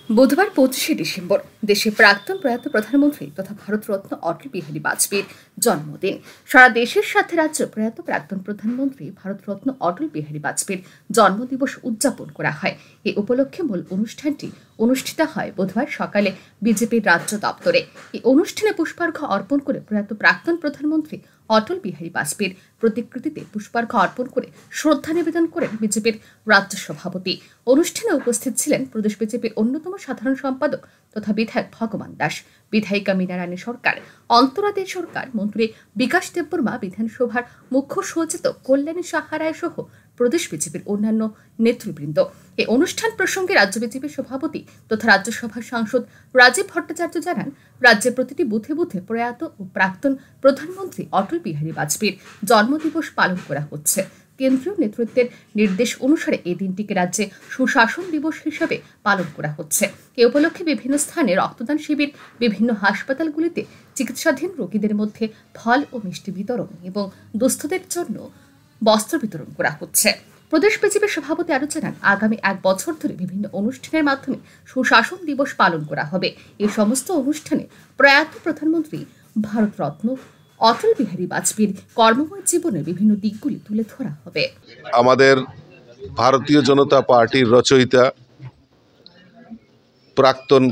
বুধবার 25শে ডিসেম্বর দেশে প্রাক্তন প্রয়াত প্রধানমন্ত্রী তথা ভারতরত্ন অটল বিহারী বাজপেয়ীর জন্মদিন। সারা দেশের সাথে রাজ্য প্রয়াত প্রাক্তন প্রধানমন্ত্রী ভারতরত্ন অটল বিহারী বাজপেয়ীর জন্মদিবস উদযাপন করা হয়। এই উপলক্ষে মূল অনুষ্ঠানটি অনুষ্ঠিত হয় বুধবার সকালে বিজেপির রাজ্য দপ্তরে। এই অনুষ্ঠানে পুষ্পার্ঘ্য অর্পণ করে প্রয়াত প্রাক্তন প্রধানমন্ত্রী অটল বিহারী বাজপেয়ীর প্রতিকৃতিতে পুষ্পার্ঘ্য অর্পণ করে শ্রদ্ধা নিবেদন করেন বিজেপির রাজ্য সভাপতি। অনুষ্ঠানে উপস্থিত ছিলেন প্রদেশ বিজেপির অন্যতম সাধারণ সম্পাদক তথা বিধায়ক ভগবান দাস, বিধায়িকা মীনা রানী সরকার, অন্তরা দে সরকার, মন্ত্রী বিকাশ দেববর্মা, বিধানসভার মুখ্য সচেতক কল্যাণী সাহা রায় সহ প্রদেশ বিজেপির অন্যান্য নেতৃবৃন্দ। এই অনুষ্ঠান প্রসঙ্গে রাজ্য বিজেপির সভাপতি তথা রাজ্যসভার সাংসদ রাজীব ভট্টাচার্য জানান, রাজ্যের প্রতিটি বুথে বুথে প্রয়াত ও প্রাক্তন প্রধানমন্ত্রী অটল বিহারী বাজপেয়ীর জন্মদিবস পালন করা হচ্ছে। কেন্দ্রীয় নেতৃত্বের নির্দেশ অনুসারে এই দিনটিকে রাজ্যে সুশাসন দিবস হিসেবে পালন করা হচ্ছে। এ উপলক্ষে বিভিন্ন স্থানে রক্তদান শিবির, বিভিন্ন হাসপাতালগুলিতে চিকিৎসাধীন রোগীদের মধ্যে ফল ও মিষ্টি বিতরণ এবং দুস্থদের জন্য বস্ত্র বিতরণ করা হচ্ছে। প্রদেশ বিজেপির সভাপতি আরও জানান, আগামী 1 বছর ধরে বিভিন্ন অনুষ্ঠানের মাধ্যমে সুশাসন দিবস পালন করা হবে। এই সমস্ত অনুষ্ঠানে প্রয়াত প্রধানমন্ত্রী ভারতরত্ন অটল বিহারী বাজপেয়ীর কর্মময় জীবনের বিভিন্ন দিকগুলি তুলে ধরা হবে। আমাদের ভারতীয় জনতা পার্টির রচয়িতা প্রাক্তন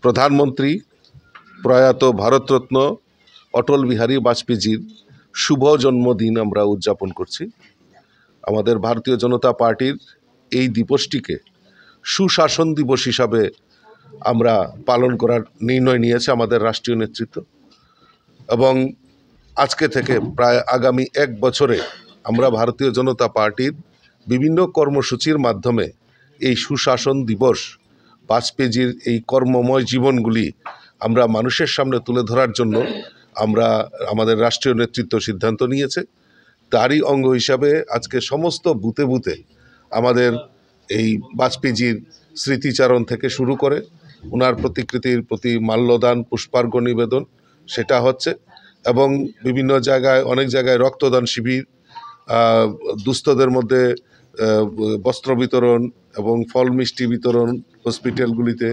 প্রধানমন্ত্রী প্রয়াত ভারতরত্ন অটল বিহারী বাজপেয়ীজির শুভ জন্মদিন আমরা উদযাপন করছি। আমাদের ভারতীয় জনতা পার্টির এই দিবসটিকে সুশাসন দিবস হিসাবে আমরা পালন করার নির্ণয় নিয়েছে আমাদের রাষ্ট্রীয় নেতৃত্ব, এবং আজকে থেকে প্রায় আগামী 1 বছরে আমরা ভারতীয় জনতা পার্টির বিভিন্ন কর্মসূচির মাধ্যমে এই সুশাসন দিবস, বাজপেয়ীজির এই কর্মময় জীবনগুলি আমরা মানুষের সামনে তুলে ধরার জন্য আমরা আমাদের রাষ্ট্রীয় নেতৃত্ব সিদ্ধান্ত নিয়েছে। তারই অঙ্গ হিসাবে আজকে সমস্ত বুথে বুথে আমাদের এই বাজপেয়ীজির স্মৃতিচারণ থেকে শুরু করে ওনার প্রতিকৃতির প্রতি মাল্যদান, পুষ্পার্ঘ্য নিবেদন সেটা হচ্ছে, এবং বিভিন্ন জায়গায় অনেক জায়গায় রক্তদান শিবির, দুস্থদের মধ্যে বস্ত্র বিতরণ এবং ফল মিষ্টি বিতরণ, হসপিটালগুলিতে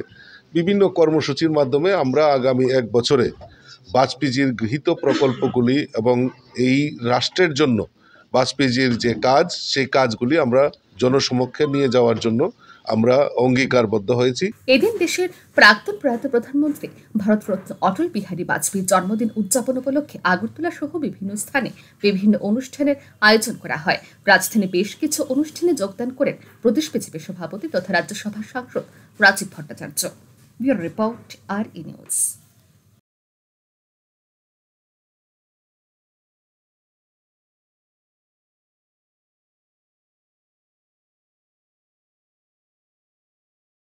বিভিন্ন কর্মসূচির মাধ্যমে আমরা আগামী 1 বছরে বাজপেয়ীজির গৃহীত প্রকল্পগুলি এবং এই রাষ্ট্রের জন্য বাজপেয়ীজির যে কাজ, সেই কাজগুলি আমরা জনসমক্ষে নিয়ে যাওয়ার জন্য আমরা অঙ্গীকারবদ্ধ হয়েছি। এদিন দেশের প্রাক্তন প্রয়াত প্রধানমন্ত্রী ভারতরত্ন অটল বিহারী বাজপেয়ীর জন্মদিন উদযাপন উপলক্ষে আগরতলা সহ বিভিন্ন স্থানে বিভিন্ন অনুষ্ঠানের আয়োজন করা হয়। রাজধানী বেশ কিছু অনুষ্ঠানে যোগদান করেন প্রদেশ বিজেপির সভাপতি তথা রাজ্যসভার সাংসদ Rajib Bhattacharya. Bureau report, RE news.